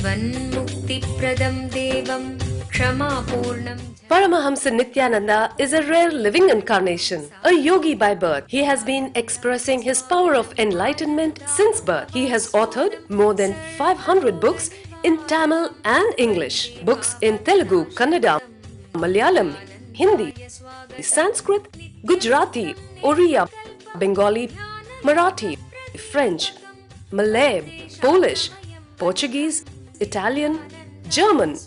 जीवन्मुक्तिप्रदं देवं क्षमापूर्णं Paramahamsa Nityananda is a rare living incarnation, a yogi by birth. He has been expressing his power of enlightenment since birth. He has authored more than 500 books in Tamil and English, books in Telugu, Kannada, Malayalam, Hindi, Sanskrit, Gujarati, Oriya, Bengali, Marathi, French, Malay, Polish, Portuguese, Italian, German,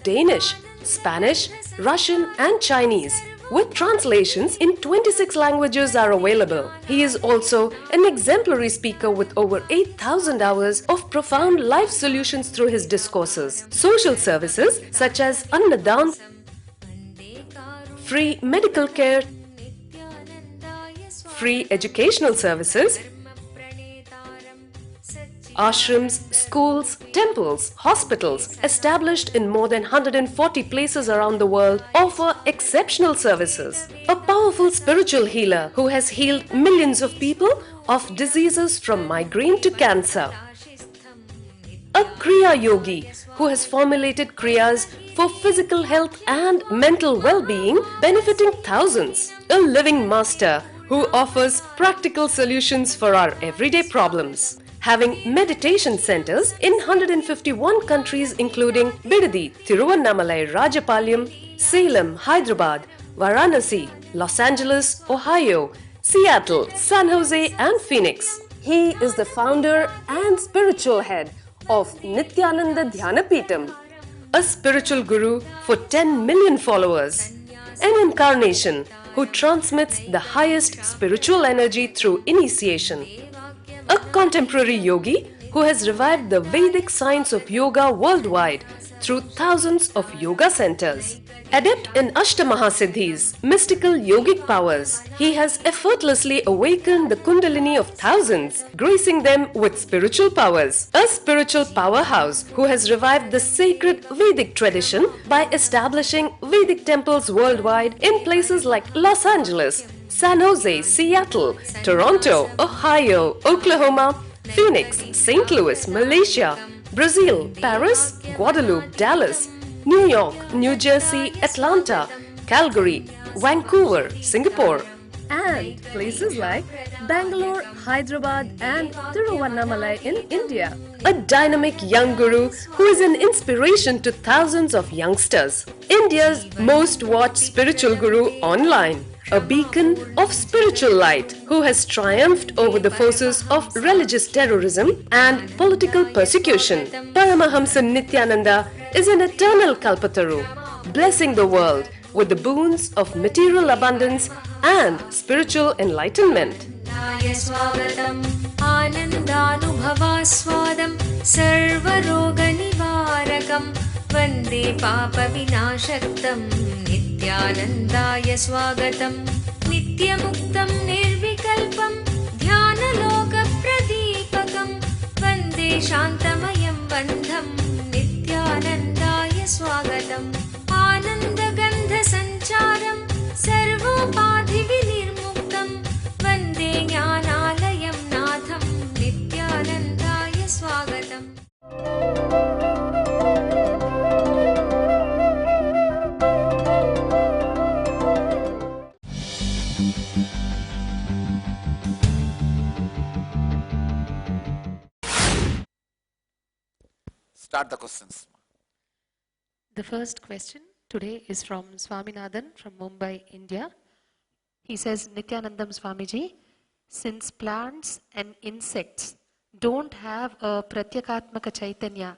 Danish, Spanish, Russian and Chinese, with translations in 26 languages are available. He is also an exemplary speaker with over 8,000 hours of profound life solutions through his discourses. Social services such as Annadan, free medical care, free educational services, ashrams, schools, temples, hospitals established in more than 140 places around the world offer exceptional services. A powerful spiritual healer who has healed millions of people of diseases from migraine to cancer. A Kriya Yogi who has formulated Kriyas for physical health and mental well-being benefiting thousands. A living master who offers practical solutions for our everyday problems. Having meditation centers in 151 countries including Bidadi, Tiruvannamalai, Rajapalyam, Salem, Hyderabad, Varanasi, Los Angeles, Ohio, Seattle, San Jose and Phoenix. He is the founder and spiritual head of Nityananda Dhyanapitham, a spiritual guru for 10 million followers, an incarnation who transmits the highest spiritual energy through initiation. A contemporary yogi who has revived the Vedic science of yoga worldwide through thousands of yoga centers. Adept in Ashtamahasiddhis, mystical yogic powers, he has effortlessly awakened the Kundalini of thousands, gracing them with spiritual powers. A spiritual powerhouse who has revived the sacred Vedic tradition by establishing Vedic temples worldwide in places like Los Angeles, San Jose, Seattle, Toronto, Ohio, Oklahoma, Phoenix, St. Louis, Malaysia, Brazil, Paris, Guadeloupe, Dallas, New York, New Jersey, Atlanta, Calgary, Vancouver, Singapore, and places like Bangalore, Hyderabad and Tiruvannamalai in India. A dynamic young guru who is an inspiration to thousands of youngsters. India's most watched spiritual guru online. A beacon of spiritual light who has triumphed over the forces of religious terrorism and political persecution. Paramahamsa Nityananda is an eternal Kalpataru, blessing the world with the boons of material abundance and spiritual enlightenment. आनन्दानुभवास्वादं सर्वरोगनिवारकं वन्दे पापविनाशक्तं नित्यानन्दाय स्वागतं नित्यमुक्तं निर्विकल्पं ध्यानलोकप्रदीपकं वन्दे शान्तमयं बन्धं नित्यानन्दाय स्वागतम् आनन्दगन्धसञ्चारं सर्वोपाधिविनिर्मुक्तं वन्दे ज्ञानालयं नाथं नित्यानन्दाय स्वागतम्. Start the questions. The first question today is from Swaminathan from Mumbai, India. He says, Nityanandam Swamiji, since plants and insects don't have a Pratyakatmaka Chaitanya,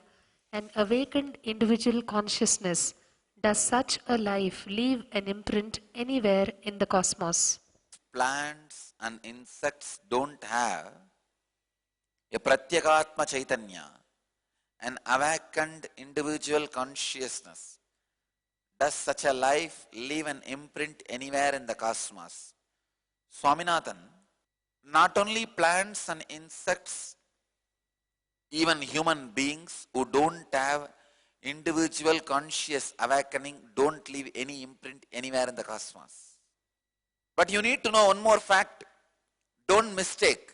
an awakened individual consciousness, does such a life leave an imprint anywhere in the cosmos? Plants and insects don't have a Pratyakatma Chaitanya, an awakened individual consciousness. Does such a life leave an imprint anywhere in the cosmos? Swaminathan, not only plants and insects, even human beings who don't have individual conscious awakening don't leave any imprint anywhere in the cosmos. But you need to know one more fact. Don't mistake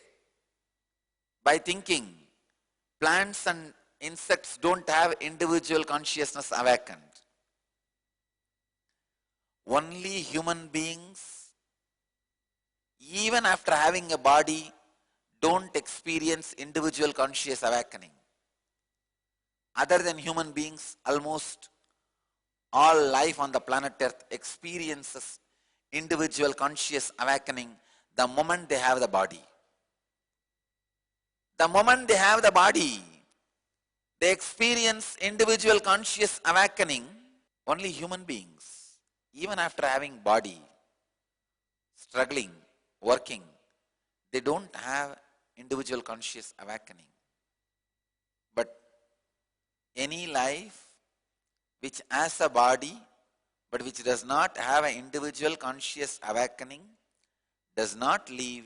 by thinking plants and insects don't have individual consciousness awakened. Only human beings, even after having a body, don't experience individual conscious awakening. Other than human beings, almost all life on the planet Earth experiences individual conscious awakening the moment they have the body. The moment they have the body, they experience individual conscious awakening. Only human beings, even after having body, struggling, working, they don't have individual conscious awakening. But any life which has a body but which does not have an individual conscious awakening does not leave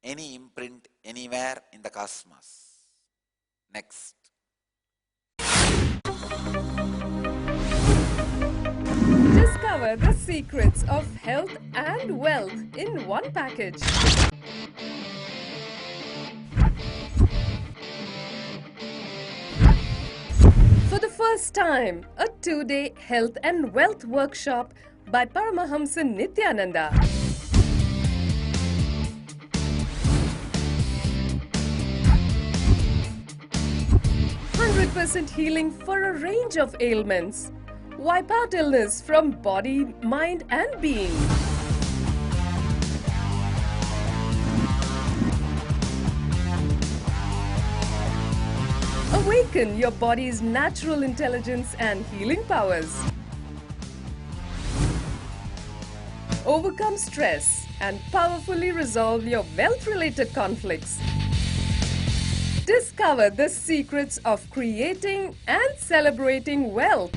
any imprint anywhere in the cosmos. Next. Discover the secrets of health and wealth in one package. For the first time, a 2-day health and wealth workshop by Paramahamsa Nityananda. 100% healing for a range of ailments. Wipe out illness from body, mind and being. Awaken your body's natural intelligence and healing powers. Overcome stress and powerfully resolve your wealth-related conflicts. Discover the secrets of creating and celebrating wealth.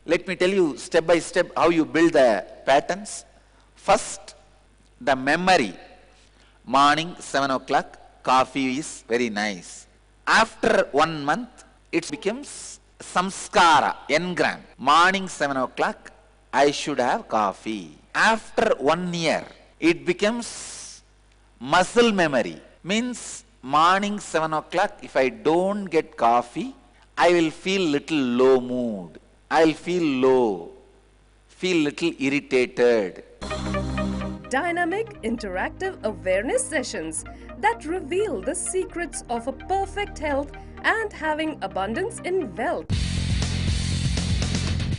Let me tell you step by step how you build the patterns. First, the memory. Morning 7 o'clock, coffee is very nice. After 1 month, it becomes samskara, engram. Morning 7 o'clock, I should have coffee. After 1 year, it becomes muscle memory. Means morning 7 o'clock, if I don't get coffee, I will feel little low mood. I will feel low, feel little irritated. Dynamic interactive awareness sessions that reveal the secrets of a perfect health and having abundance in wealth.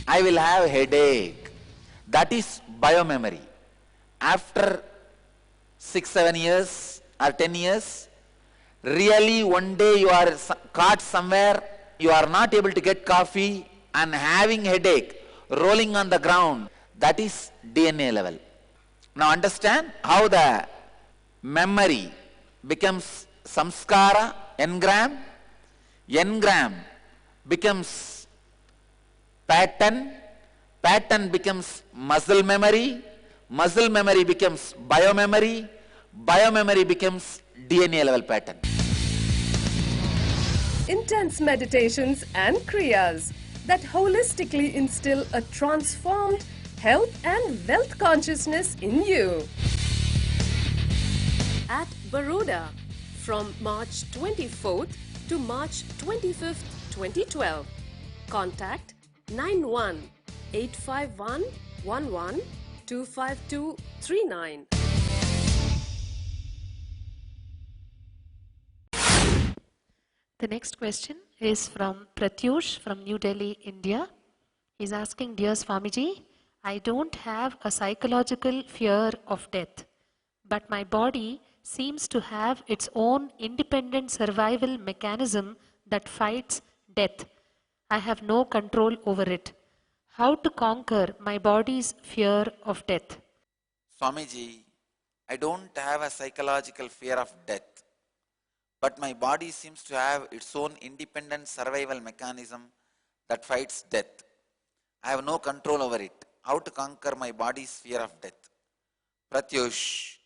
I will have headache. That is biomemory. After 6-7 years or 10 years, really one day you are caught somewhere, you are not able to get coffee and having headache, rolling on the ground. That is DNA level. Now understand how the memory becomes samskara, engram. Engram becomes pattern. Pattern becomes muscle memory. Muscle memory becomes biomemory. Biomemory becomes DNA level pattern. Intense meditations and kriyas that holistically instill a transformed health and wealth consciousness in you. At Baroda from March 24th to March 25th, 2012. Contact 91-851-11-25239. The next question is from Pratyush from New Delhi, India. He's asking, Dear Swamiji, I don't have a psychological fear of death, but my body seems to have its own independent survival mechanism that fights death. I have no control over it. How to conquer my body's fear of death? Swamiji, I don't have a psychological fear of death, but my body seems to have its own independent survival mechanism that fights death. I have no control over it. How to conquer my body's fear of death? Pratyush,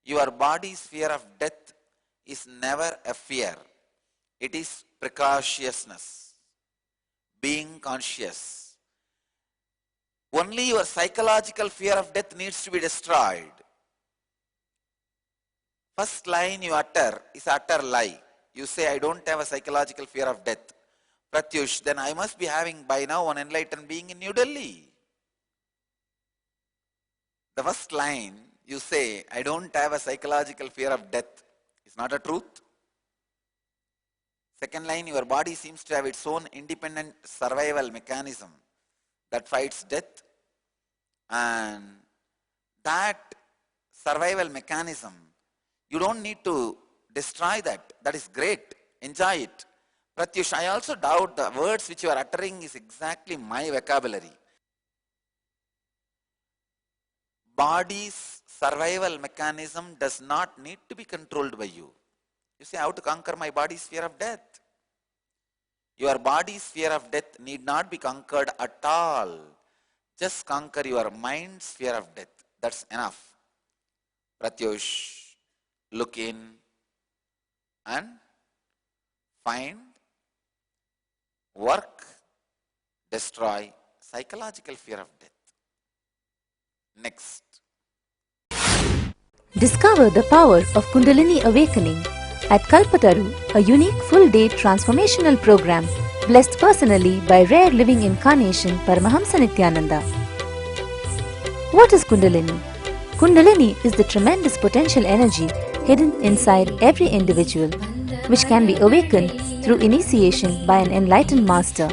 your body's fear of death is never a fear. It is precociousness, being conscious. Only your psychological fear of death needs to be destroyed. First line you utter is utter lie. You say, I don't have a psychological fear of death. Pratyush, then I must be having by now an enlightened being in New Delhi. The first line you say, I don't have a psychological fear of death, is not a truth. Second line, your body seems to have its own independent survival mechanism that fights death, and that survival mechanism, you don't need to destroy that. That is great. Enjoy it. Pratyush, I also doubt the words which you are uttering is exactly my vocabulary. Body's survival mechanism does not need to be controlled by you. You say, how to conquer my body's fear of death? Your body's fear of death need not be conquered at all. Just conquer your mind's fear of death. That's enough. Pratyush, look in and find, work, destroy psychological fear of death. Next. Discover the power of Kundalini Awakening at Kalpataru, a unique full-day transformational program blessed personally by rare living incarnation Paramahamsa Nityananda. What is Kundalini? Kundalini is the tremendous potential energy hidden inside every individual, which can be awakened through initiation by an enlightened master.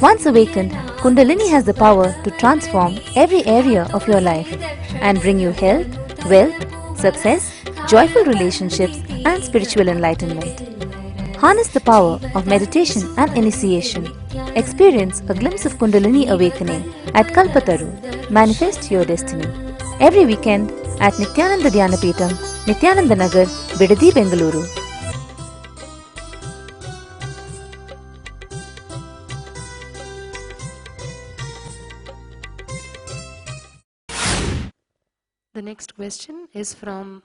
Once awakened, Kundalini has the power to transform every area of your life and bring you health, wealth, success, joyful relationships, and spiritual enlightenment. Harness the power of meditation and initiation. Experience a glimpse of Kundalini awakening at Kalpataru. Manifest your destiny. Every weekend at Nityananda Dhyanapeetham, Nityananda Nagar, Bidadi, Bengaluru. The next question is from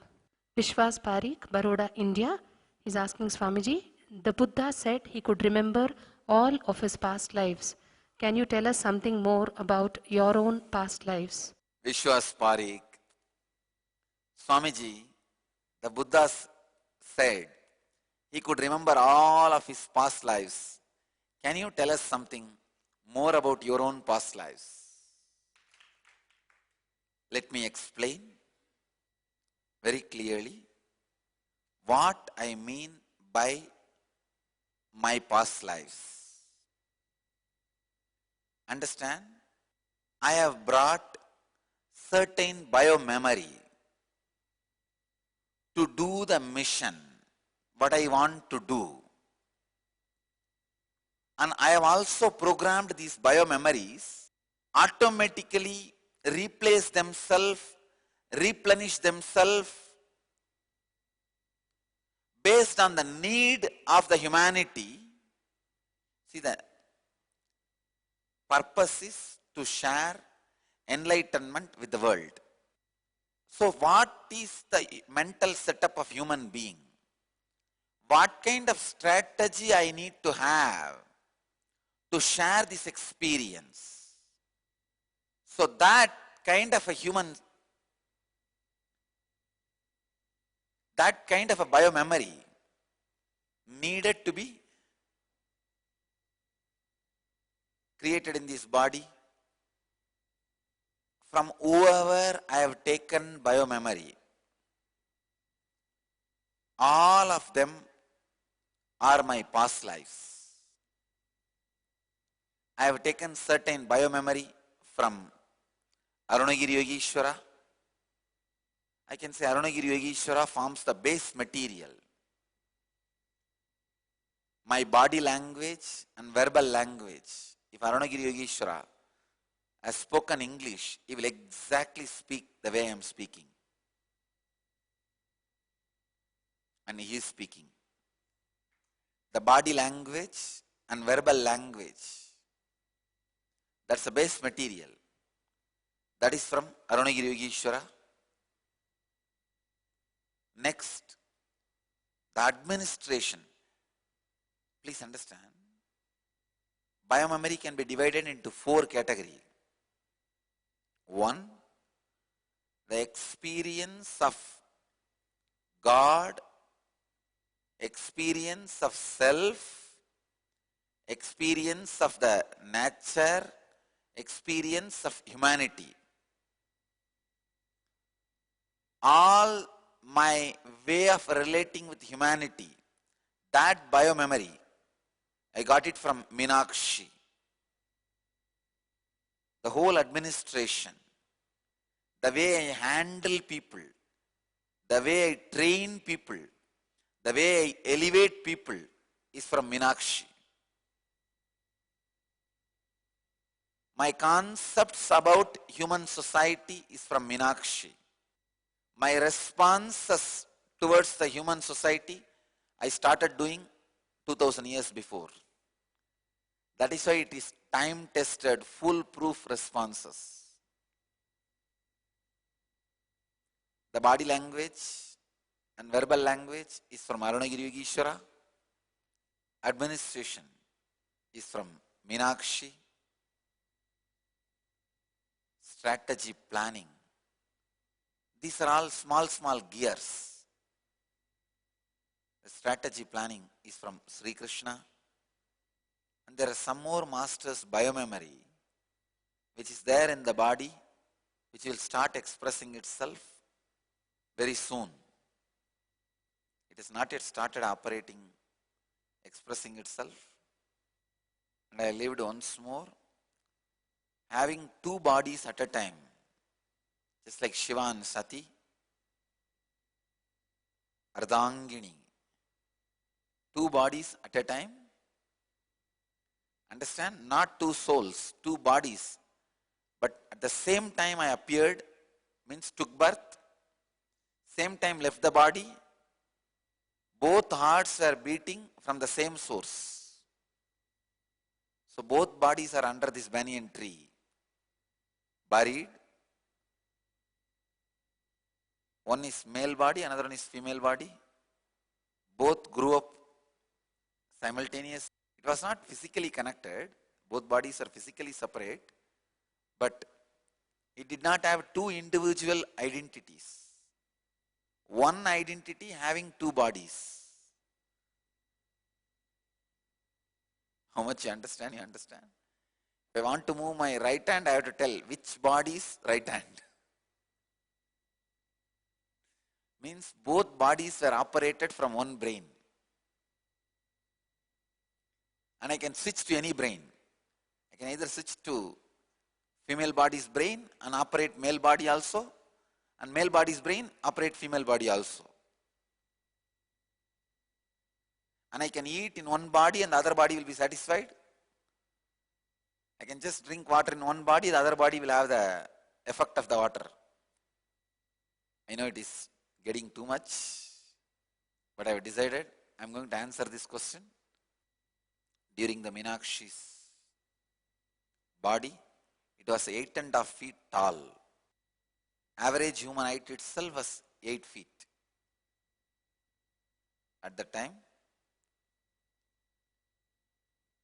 Vishwas Parikh, Baroda, India. He's asking Swamiji, the Buddha said he could remember all of his past lives. Can you tell us something more about your own past lives? Vishwas Parikh, Swamiji, the Buddha said he could remember all of his past lives. Can you tell us something more about your own past lives? Let me explain very clearly what I mean by my past lives. Understand? I have brought certain biomemory to do the mission, what I want to do. And I have also programmed these biomemories automatically replace themselves, replenish themselves based on the need of the humanity. See, the purpose is to share enlightenment with the world. So what is the mental setup of human being? What kind of strategy I need to have to share this experience? So that kind of a human, that kind of a biomemory needed to be created in this body from whoever I have taken biomemory. All of them are my past lives. I have taken certain biomemory from Arunagiri Yogeshwara. I can say Arunagiri Yogeshwara forms the base material. My body language and verbal language. If Arunagiri Yogeshwara has spoken English, he will exactly speak the way I am speaking. And he is speaking. The body language and verbal language, that's the base material. That is from Arunagiri Yogeshwara. Next, the administration. Please understand, biomemory can be divided into 4 categories. 1, the experience of God, experience of self, experience of the nature, experience of humanity. All my way of relating with humanity, that biomemory, I got it from Meenakshi. The whole administration, the way I handle people, the way I train people, the way I elevate people is from Meenakshi. My concepts about human society is from Meenakshi. My responses towards the human society, I started doing 2000 years before. That is why it is time-tested, foolproof responses. The body language and verbal language is from Arunagiri Yogeshwara. Administration is from Meenakshi. Strategy planning. These are all small gears. The strategy planning is from Sri Krishna. And there are some more masters' biomemory, which is there in the body, which will start expressing itself very soon. It has not yet started operating, expressing itself. And I lived once more, having two bodies at a time, just like Shiva and Sati, Ardhangini, two bodies at a time. Understand? Not two souls, two bodies. But at the same time I appeared, means took birth, same time left the body. Both hearts were beating from the same source. So both bodies are under this banyan tree, buried. One is male body, another one is female body. Both grew up simultaneously. It was not physically connected. Both bodies are physically separate. But it did not have two individual identities. One identity having two bodies. How much you understand? You understand? If I want to move my right hand, I have to tell which body is right hand. Means both bodies were operated from one brain. And I can switch to any brain. I can either switch to female body's brain and operate male body also, and male body's brain operate female body also. And I can eat in one body and the other body will be satisfied. I can just drink water in one body, the other body will have the effect of the water. I know it is getting too much, but I have decided I am going to answer this question. During the Meenakshi's body, it was 8.5 feet tall. Average human height itself was 8 feet. At that time,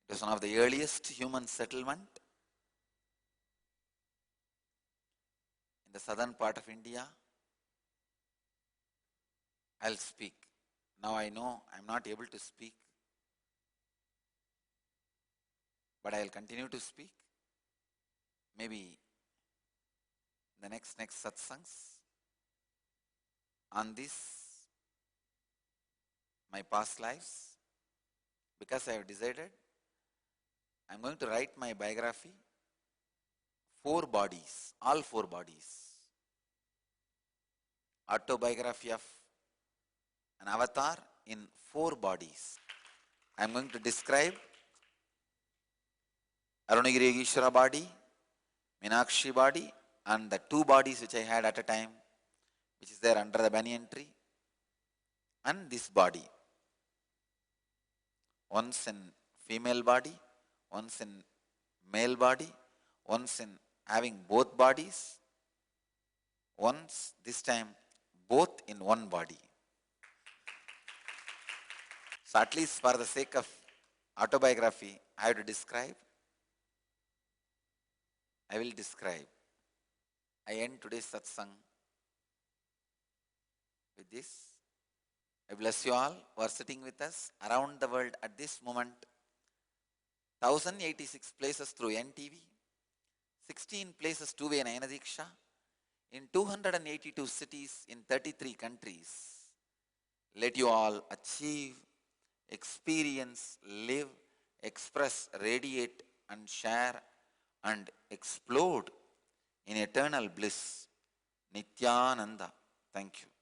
it was one of the earliest human settlement in the southern part of India. I'll speak. Now I know I'm not able to speak, but I'll continue to speak. Maybe the next satsangs on this, my past lives, because I have decided I'm going to write my biography, 4 bodies, all 4 bodies. Autobiography of an avatar in 4 bodies. I'm going to describe Arunagiri Yogeshwara body, Meenakshi body, and the 2 bodies which I had at a time, which is there under the banyan tree, and this body. Once in female body, once in male body, once in having both bodies, once this time both in one body. So at least for the sake of autobiography, I have to describe. I will describe. I end today's satsang with this. I bless you all who are sitting with us around the world at this moment. 1086 places through NTV, 16 places two-way Nayana Diksha, in 282 cities in 33 countries. Let you all achieve, experience, live, express, radiate and share and explode in eternal bliss. Nityananda. Thank you.